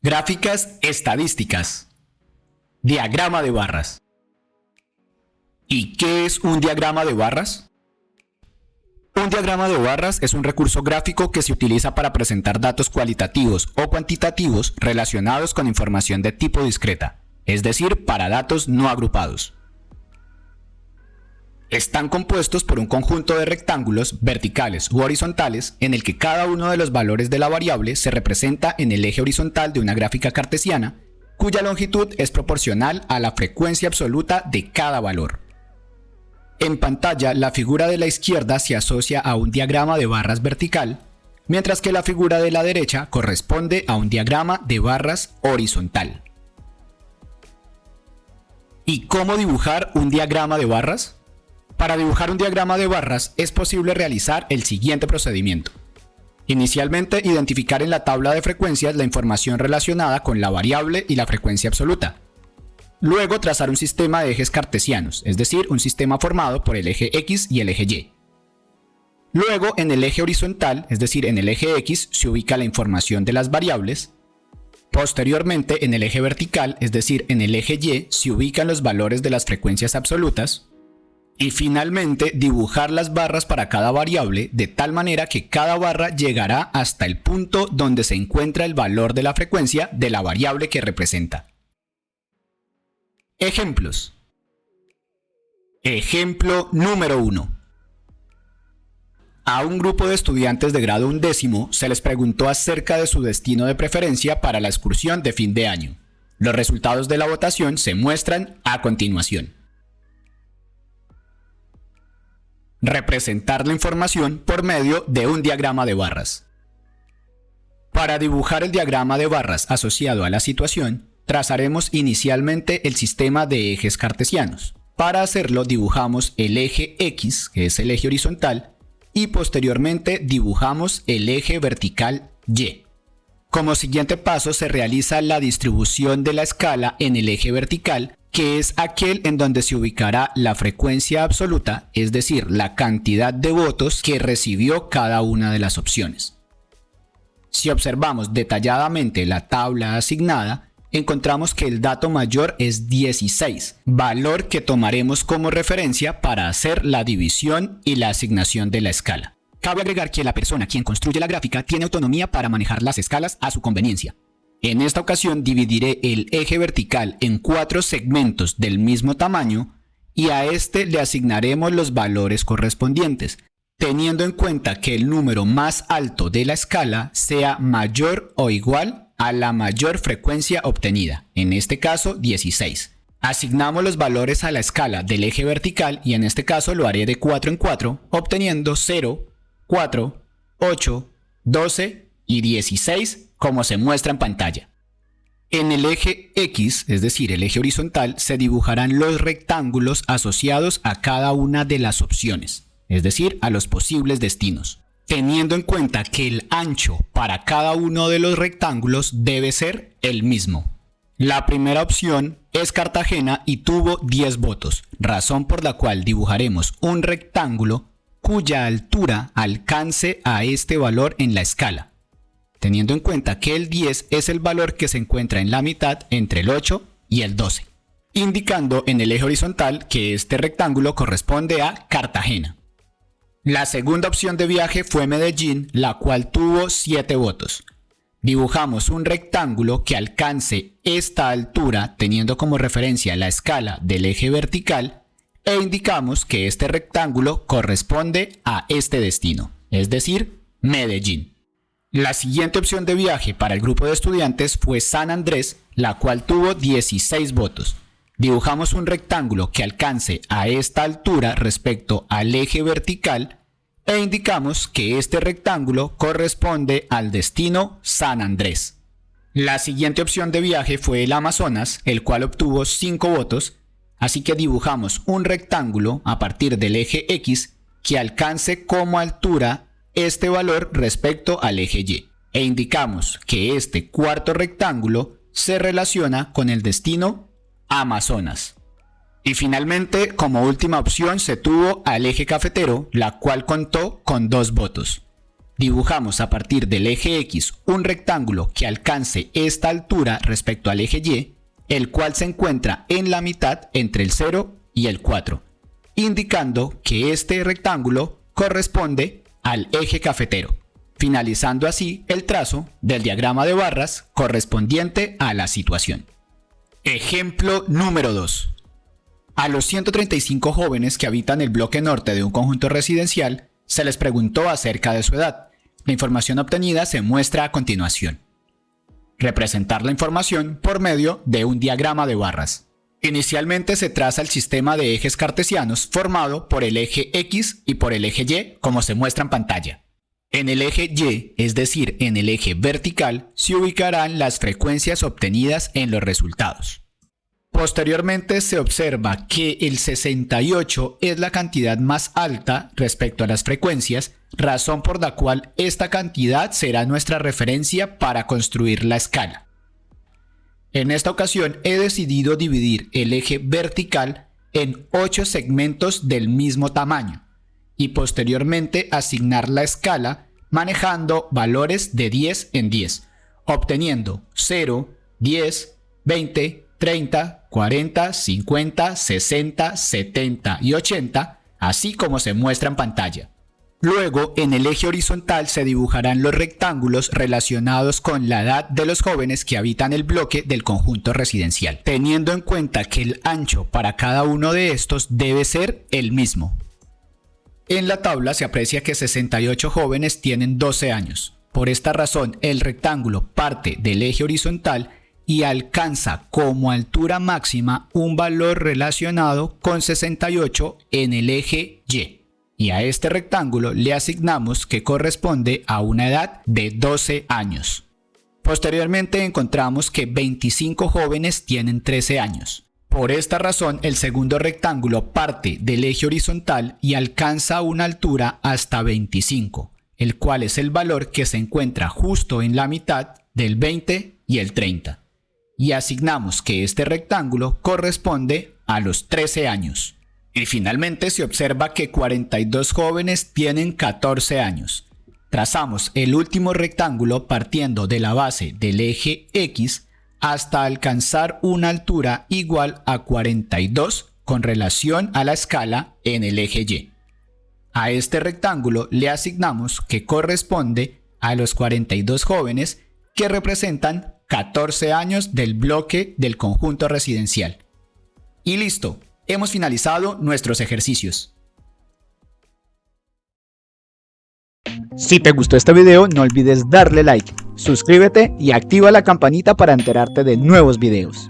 Gráficas estadísticas. Diagrama de barras. ¿Y qué es un diagrama de barras? Un diagrama de barras es un recurso gráfico que se utiliza para presentar datos cualitativos o cuantitativos relacionados con información de tipo discreta, es decir, para datos no agrupados. Están compuestos por un conjunto de rectángulos verticales u horizontales en el que cada uno de los valores de la variable se representa en el eje horizontal de una gráfica cartesiana, cuya longitud es proporcional a la frecuencia absoluta de cada valor. En pantalla, la figura de la izquierda se asocia a un diagrama de barras vertical, mientras que la figura de la derecha corresponde a un diagrama de barras horizontal. ¿Y cómo dibujar un diagrama de barras? Para dibujar un diagrama de barras es posible realizar el siguiente procedimiento. Inicialmente, identificar en la tabla de frecuencias la información relacionada con la variable y la frecuencia absoluta. Luego, trazar un sistema de ejes cartesianos, es decir, un sistema formado por el eje X y el eje Y. Luego, en el eje horizontal, es decir, en el eje X, se ubica la información de las variables. Posteriormente, en el eje vertical, es decir, en el eje Y, se ubican los valores de las frecuencias absolutas. Y finalmente, dibujar las barras para cada variable de tal manera que cada barra llegará hasta el punto donde se encuentra el valor de la frecuencia de la variable que representa. Ejemplos. Ejemplo número 1. A un grupo de estudiantes de grado 11 se les preguntó acerca de su destino de preferencia para la excursión de fin de año. Los resultados de la votación se muestran a continuación. Representar la información por medio de un diagrama de barras. Para dibujar el diagrama de barras asociado a la situación, trazaremos inicialmente el sistema de ejes cartesianos. Para hacerlo, dibujamos el eje X, que es el eje horizontal, y posteriormente dibujamos el eje vertical Y. Como siguiente paso se realiza la distribución de la escala en el eje vertical, que es aquel en donde se ubicará la frecuencia absoluta, es decir, la cantidad de votos que recibió cada una de las opciones. Si observamos detalladamente la tabla asignada, encontramos que el dato mayor es 16, valor que tomaremos como referencia para hacer la división y la asignación de la escala. Cabe agregar que la persona quien construye la gráfica tiene autonomía para manejar las escalas a su conveniencia. En esta ocasión dividiré el eje vertical en 4 segmentos del mismo tamaño y a este le asignaremos los valores correspondientes, teniendo en cuenta que el número más alto de la escala sea mayor o igual a la mayor frecuencia obtenida, en este caso 16. Asignamos los valores a la escala del eje vertical y en este caso lo haré de 4 en 4, obteniendo 0, 4, 8, 12 y 16 como se muestra en pantalla. En el eje X, es decir, el eje horizontal, se dibujarán los rectángulos asociados a cada una de las opciones, es decir, a los posibles destinos, teniendo en cuenta que el ancho para cada uno de los rectángulos debe ser el mismo. La primera opción es Cartagena y tuvo 10 votos, razón por la cual dibujaremos un rectángulo cuya altura alcance a este valor en la escala, teniendo en cuenta que el 10 es el valor que se encuentra en la mitad entre el 8 y el 12, indicando en el eje horizontal que este rectángulo corresponde a Cartagena. La segunda opción de viaje fue Medellín, la cual tuvo 7 votos. Dibujamos un rectángulo que alcance esta altura teniendo como referencia la escala del eje vertical e indicamos que este rectángulo corresponde a este destino, es decir, Medellín. La siguiente opción de viaje para el grupo de estudiantes fue San Andrés, la cual tuvo 16 votos. Dibujamos un rectángulo que alcance a esta altura respecto al eje vertical e indicamos que este rectángulo corresponde al destino San Andrés. La siguiente opción de viaje fue el Amazonas, el cual obtuvo 5 votos, así que dibujamos un rectángulo a partir del eje X que alcance como altura este valor respecto al eje Y e indicamos que este cuarto rectángulo se relaciona con el destino Amazonas. Y finalmente, como última opción se tuvo al eje cafetero, la cual contó con 2 votos. Dibujamos a partir del eje X un rectángulo que alcance esta altura respecto al eje Y, el cual se encuentra en la mitad entre el 0 y el 4, indicando que este rectángulo corresponde al eje cafetero, finalizando así el trazo del diagrama de barras correspondiente a la situación. Ejemplo número 2. A los 135 jóvenes que habitan el bloque norte de un conjunto residencial se les preguntó acerca de su edad. La información obtenida se muestra a continuación. Representar la información por medio de un diagrama de barras. Inicialmente se traza el sistema de ejes cartesianos formado por el eje X y por el eje Y, como se muestra en pantalla. En el eje Y, es decir, en el eje vertical, se ubicarán las frecuencias obtenidas en los resultados. Posteriormente se observa que el 68 es la cantidad más alta respecto a las frecuencias, razón por la cual esta cantidad será nuestra referencia para construir la escala. En esta ocasión he decidido dividir el eje vertical en 8 segmentos del mismo tamaño y posteriormente asignar la escala manejando valores de 10 en 10, obteniendo 0, 10, 20, 30, 40, 50, 60, 70 y 80, así como se muestra en pantalla. Luego, en el eje horizontal se dibujarán los rectángulos relacionados con la edad de los jóvenes que habitan el bloque del conjunto residencial, teniendo en cuenta que el ancho para cada uno de estos debe ser el mismo. En la tabla se aprecia que 68 jóvenes tienen 12 años. Por esta razón, el rectángulo parte del eje horizontal y alcanza como altura máxima un valor relacionado con 68 en el eje Y. Y a este rectángulo le asignamos que corresponde a una edad de 12 años. Posteriormente encontramos que 25 jóvenes tienen 13 años. Por esta razón, el segundo rectángulo parte del eje horizontal y alcanza una altura hasta 25, el cual es el valor que se encuentra justo en la mitad del 20 y el 30. Y asignamos que este rectángulo corresponde a los 13 años. Y finalmente se observa que 42 jóvenes tienen 14 años. Trazamos el último rectángulo partiendo de la base del eje X hasta alcanzar una altura igual a 42 con relación a la escala en el eje Y. A este rectángulo le asignamos que corresponde a los 42 jóvenes que representan 14 años del bloque del conjunto residencial. Y listo. Hemos finalizado nuestros ejercicios. Si te gustó este video, no olvides darle like, suscríbete y activa la campanita para enterarte de nuevos videos.